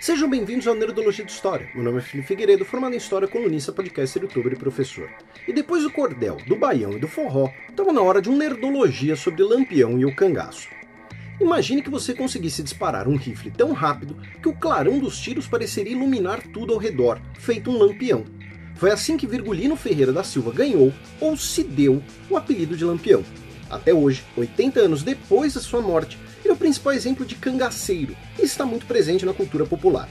Sejam bem-vindos ao Nerdologia de História. Meu nome é Felipe Figueiredo, formado em História, colunista, podcaster, youtuber e professor. E depois do cordel, do baião e do forró, estava na hora de um Nerdologia sobre Lampião e o cangaço. Imagine que você conseguisse disparar um rifle tão rápido que o clarão dos tiros pareceria iluminar tudo ao redor, feito um lampião. Foi assim que Virgulino Ferreira da Silva ganhou, ou se deu, o apelido de Lampião. Até hoje, 80 anos depois da sua morte, ele é o principal exemplo de cangaceiro e está muito presente na cultura popular.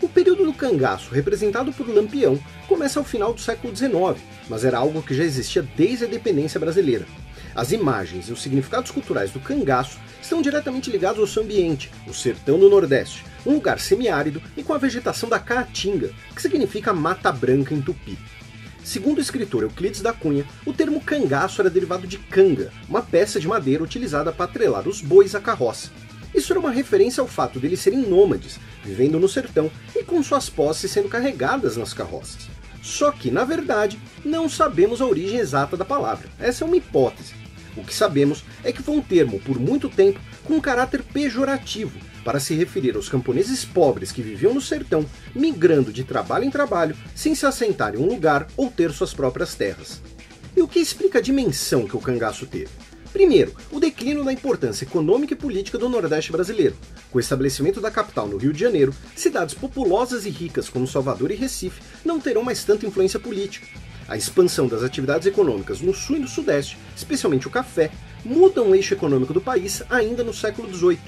O período do cangaço, representado por Lampião, começa ao final do século XIX, mas era algo que já existia desde a independência brasileira. As imagens e os significados culturais do cangaço estão diretamente ligados ao seu ambiente, o sertão do Nordeste, um lugar semiárido e com a vegetação da caatinga, que significa mata branca em tupi. Segundo o escritor Euclides da Cunha, o termo cangaço era derivado de canga, uma peça de madeira utilizada para atrelar os bois à carroça. Isso era uma referência ao fato deles serem nômades, vivendo no sertão e com suas posses sendo carregadas nas carroças. Só que, na verdade, não sabemos a origem exata da palavra. Essa é uma hipótese. O que sabemos é que foi um termo, por muito tempo, com um caráter pejorativo, para se referir aos camponeses pobres que viviam no sertão, migrando de trabalho em trabalho, sem se assentar em um lugar ou ter suas próprias terras. E o que explica a dimensão que o cangaço teve? Primeiro, o declínio da importância econômica e política do Nordeste brasileiro. Com o estabelecimento da capital no Rio de Janeiro, cidades populosas e ricas como Salvador e Recife não terão mais tanta influência política. A expansão das atividades econômicas no Sul e no Sudeste, especialmente o café, mudam o eixo econômico do país ainda no século XVIII.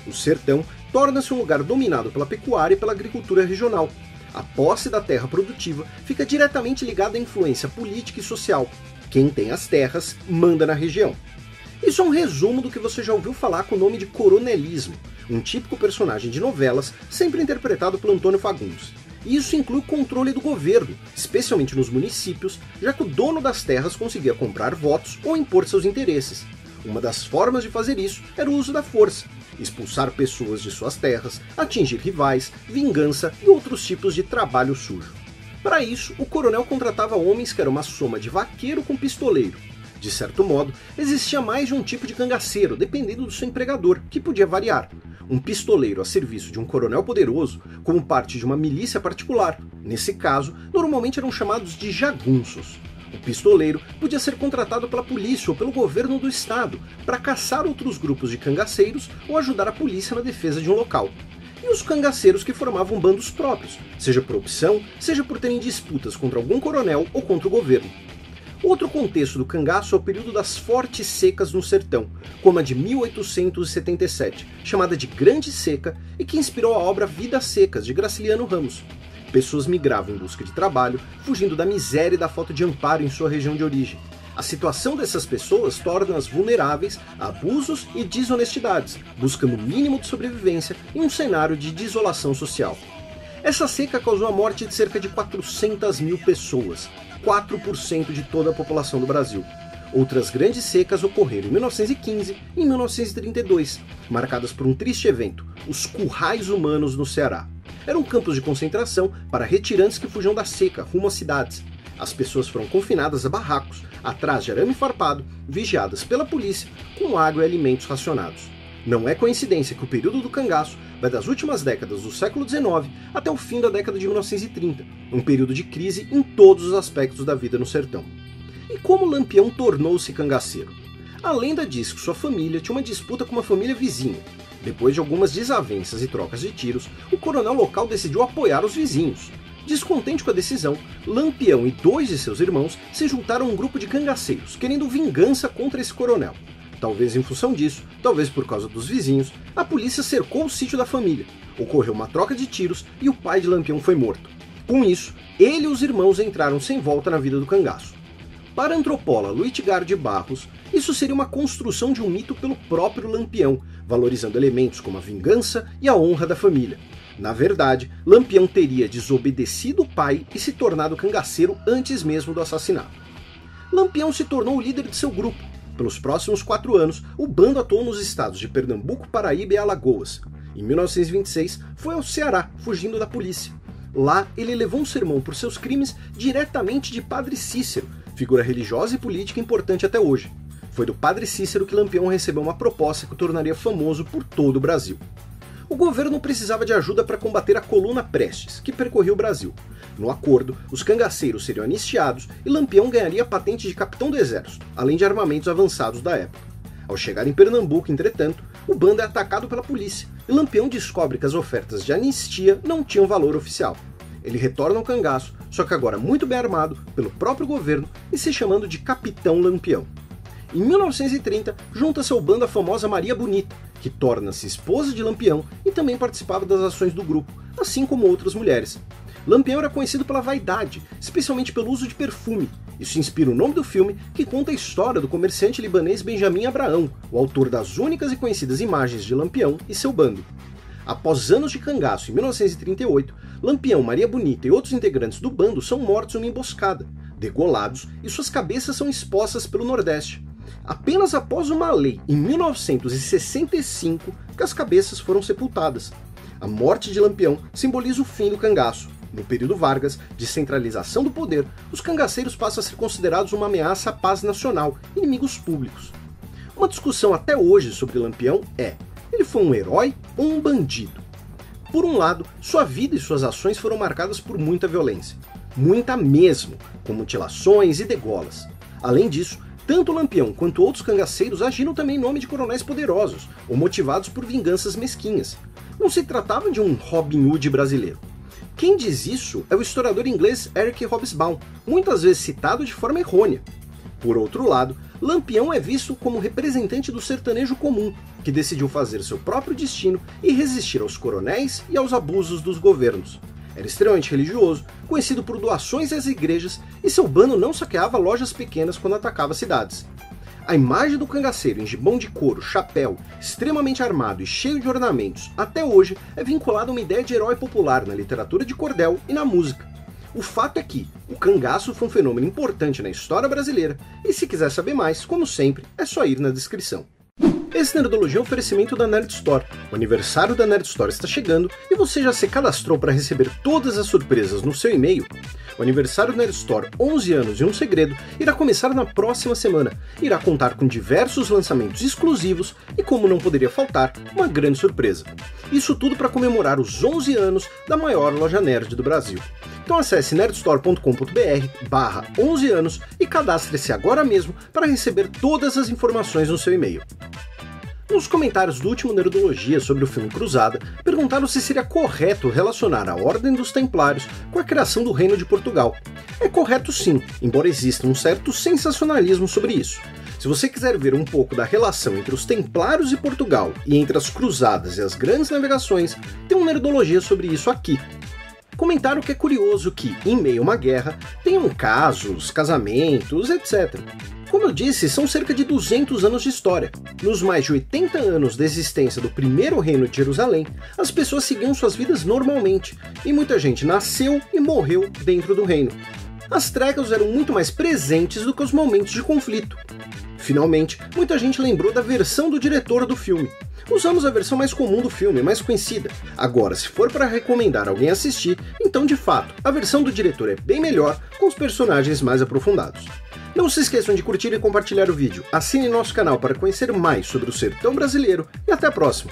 O sertão torna-se um lugar dominado pela pecuária e pela agricultura regional. A posse da terra produtiva fica diretamente ligada à influência política e social. Quem tem as terras manda na região. Isso é um resumo do que você já ouviu falar com o nome de coronelismo, um típico personagem de novelas sempre interpretado por Antônio Fagundes. E isso inclui o controle do governo, especialmente nos municípios, já que o dono das terras conseguia comprar votos ou impor seus interesses. Uma das formas de fazer isso era o uso da força, expulsar pessoas de suas terras, atingir rivais, vingança e outros tipos de trabalho sujo. Para isso, o coronel contratava homens que eram uma soma de vaqueiro com pistoleiro. De certo modo, existia mais de um tipo de cangaceiro, dependendo do seu empregador, que podia variar. Um pistoleiro a serviço de um coronel poderoso, como parte de uma milícia particular. Nesse caso, normalmente eram chamados de jagunços. O pistoleiro podia ser contratado pela polícia ou pelo governo do estado para caçar outros grupos de cangaceiros ou ajudar a polícia na defesa de um local. E os cangaceiros que formavam bandos próprios, seja por opção, seja por terem disputas contra algum coronel ou contra o governo. Outro contexto do cangaço é o período das fortes secas no sertão, como a de 1877, chamada de Grande Seca e que inspirou a obra Vidas Secas, de Graciliano Ramos. Pessoas migravam em busca de trabalho, fugindo da miséria e da falta de amparo em sua região de origem. A situação dessas pessoas torna-as vulneráveis a abusos e desonestidades, buscando o mínimo de sobrevivência em um cenário de desolação social. Essa seca causou a morte de cerca de 400 mil pessoas, 4% de toda a população do Brasil. Outras grandes secas ocorreram em 1915 e em 1932, marcadas por um triste evento, os currais humanos no Ceará. Eram campos de concentração para retirantes que fugiam da seca rumo às cidades. As pessoas foram confinadas a barracos, atrás de arame farpado, vigiadas pela polícia, com água e alimentos racionados. Não é coincidência que o período do cangaço vai das últimas décadas do século XIX até o fim da década de 1930, um período de crise em todos os aspectos da vida no sertão. E como Lampião tornou-se cangaceiro? A lenda diz que sua família tinha uma disputa com uma família vizinha. Depois de algumas desavenças e trocas de tiros, o coronel local decidiu apoiar os vizinhos. Descontente com a decisão, Lampião e 2 de seus irmãos se juntaram a um grupo de cangaceiros, querendo vingança contra esse coronel. Talvez em função disso, talvez por causa dos vizinhos, a polícia cercou o sítio da família. Ocorreu uma troca de tiros e o pai de Lampião foi morto. Com isso, ele e os irmãos entraram sem volta na vida do cangaço. Para a antropóloga Luitgar de Barros, isso seria uma construção de um mito pelo próprio Lampião, valorizando elementos como a vingança e a honra da família. Na verdade, Lampião teria desobedecido o pai e se tornado cangaceiro antes mesmo do assassinato. Lampião se tornou o líder de seu grupo. Pelos próximos 4 anos, o bando atuou nos estados de Pernambuco, Paraíba e Alagoas. Em 1926, foi ao Ceará, fugindo da polícia. Lá, ele levou um sermão por seus crimes diretamente de Padre Cícero, figura religiosa e política importante até hoje. Foi do padre Cícero que Lampião recebeu uma proposta que o tornaria famoso por todo o Brasil. O governo precisava de ajuda para combater a coluna Prestes, que percorria o Brasil. No acordo, os cangaceiros seriam anistiados e Lampião ganharia a patente de capitão do exército, além de armamentos avançados da época. Ao chegar em Pernambuco, entretanto, o bando é atacado pela polícia e Lampião descobre que as ofertas de anistia não tinham valor oficial. Ele retorna ao cangaço, só que agora muito bem armado pelo próprio governo e se chamando de Capitão Lampião. Em 1930, junta-se ao bando a famosa Maria Bonita, que torna-se esposa de Lampião e também participava das ações do grupo, assim como outras mulheres. Lampião era conhecido pela vaidade, especialmente pelo uso de perfume. Isso inspira o nome do filme, que conta a história do comerciante libanês Benjamin Abraão, o autor das únicas e conhecidas imagens de Lampião e seu bando. Após anos de cangaço, em 1938, Lampião, Maria Bonita e outros integrantes do bando são mortos em uma emboscada, degolados, e suas cabeças são expostas pelo Nordeste. Apenas após uma lei, em 1965, que as cabeças foram sepultadas. A morte de Lampião simboliza o fim do cangaço. No período Vargas, de centralização do poder, os cangaceiros passam a ser considerados uma ameaça à paz nacional, inimigos públicos. Uma discussão até hoje sobre Lampião é: ele foi um herói ou um bandido? Por um lado, sua vida e suas ações foram marcadas por muita violência. Muita mesmo, com mutilações e degolas. Além disso, tanto Lampião quanto outros cangaceiros agiram também em nome de coronéis poderosos, ou motivados por vinganças mesquinhas. Não se tratava de um Robin Hood brasileiro. Quem diz isso é o historiador inglês Eric Hobsbawm, muitas vezes citado de forma errônea. Por outro lado, Lampião é visto como representante do sertanejo comum, que decidiu fazer seu próprio destino e resistir aos coronéis e aos abusos dos governos. Era extremamente religioso, conhecido por doações às igrejas, e seu bando não saqueava lojas pequenas quando atacava cidades. A imagem do cangaceiro em gibão de couro, chapéu, extremamente armado e cheio de ornamentos, até hoje é vinculada a uma ideia de herói popular na literatura de cordel e na música. O fato é que o cangaço foi um fenômeno importante na história brasileira, e se quiser saber mais, como sempre, é só ir na descrição. Esse Nerdologia é um oferecimento da Nerd Store. O aniversário da Nerd Store está chegando e você já se cadastrou para receber todas as surpresas no seu e-mail? O aniversário da Nerd Store 11 anos e um segredo irá começar na próxima semana. Irá contar com diversos lançamentos exclusivos e, como não poderia faltar, uma grande surpresa. Isso tudo para comemorar os 11 anos da maior loja nerd do Brasil. Então acesse nerdstore.com.br/11 anos e cadastre-se agora mesmo para receber todas as informações no seu e-mail. Nos comentários do último Nerdologia sobre o filme Cruzada, perguntaram se seria correto relacionar a Ordem dos Templários com a criação do Reino de Portugal. É correto sim, embora exista um certo sensacionalismo sobre isso. Se você quiser ver um pouco da relação entre os Templários e Portugal, e entre as Cruzadas e as grandes navegações, tem um Nerdologia sobre isso aqui. Comentaram que é curioso que, em meio a uma guerra, tenham casos, casamentos, etc. Como eu disse, são cerca de 200 anos de história. Nos mais de 80 anos da existência do primeiro reino de Jerusalém, as pessoas seguiam suas vidas normalmente, e muita gente nasceu e morreu dentro do reino. As tregas eram muito mais presentes do que os momentos de conflito. Finalmente, muita gente lembrou da versão do diretor do filme. Usamos a versão mais comum do filme, mais conhecida. Agora, se for para recomendar alguém assistir, então de fato, a versão do diretor é bem melhor, com os personagens mais aprofundados. Não se esqueçam de curtir e compartilhar o vídeo, assine nosso canal para conhecer mais sobre o sertão brasileiro e até a próxima!